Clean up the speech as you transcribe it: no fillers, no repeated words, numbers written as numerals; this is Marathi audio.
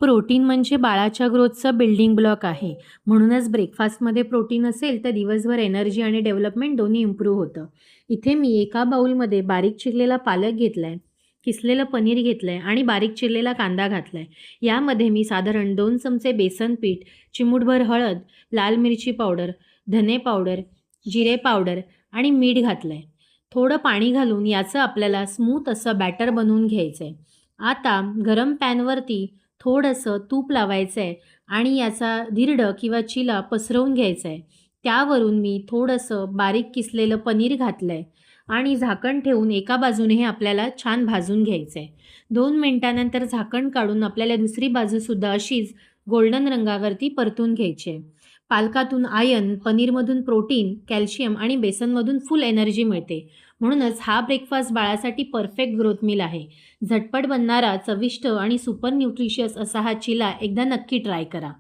प्रोटीन म्हणजे बाळाच्या ग्रोथचं बिल्डिंग ब्लॉक आहे. म्हणूनच ब्रेकफास्टमध्ये प्रोटीन असेल तर दिवसभर एनर्जी आणि डेव्हलपमेंट दोन्ही इम्प्रूव्ह होतं. इथे मी एका बाउलमध्ये बारीक चिरलेला पालक घेतलाय, किसलेलं पनीर घेतलंय आणि बारीक चिरलेला कांदा घातलाय. यामध्ये मी साधारण 2 चमचे बेसन पीठ, चिमूटभर हळद, लाल मिरची पावडर, धने पावडर, जिरे पावडर आणि मीठ घातलंय. थोडं पाणी घालून याचं आपल्याला स्मूथ असं बॅटर बनवून घ्यायचं आहे. आता गरम पॅनवरती थोडंसं तूप लावायचं आहे आणि याचा धिरडं किंवा चिला पसरवून घ्यायचा आहे. त्यावरून मी थोडंसं बारीक किसलेलं पनीर घातलं आहे आणि झाकण ठेवून एका बाजूने हे आपल्याला छान भाजून घ्यायचं आहे. 2 मिनिटानंतर झाकण काढून आपल्याला दुसरी बाजूसुद्धा अशीच गोल्डन रंगावरती परतून घ्यायची आहे. पालकातून आयर्न, पनीरमधून प्रोटीन, कॅल्शियम आणि बेसनमधून फुल एनर्जी मिळते. म्हणूनच हा ब्रेकफास्ट बाळासाठी परफेक्ट ग्रोथ मील आहे. झटपट बनणारा, चविष्ट आणि सुपर न्यूट्रिशियस असा हा चिला एकदा नक्की ट्राय करा.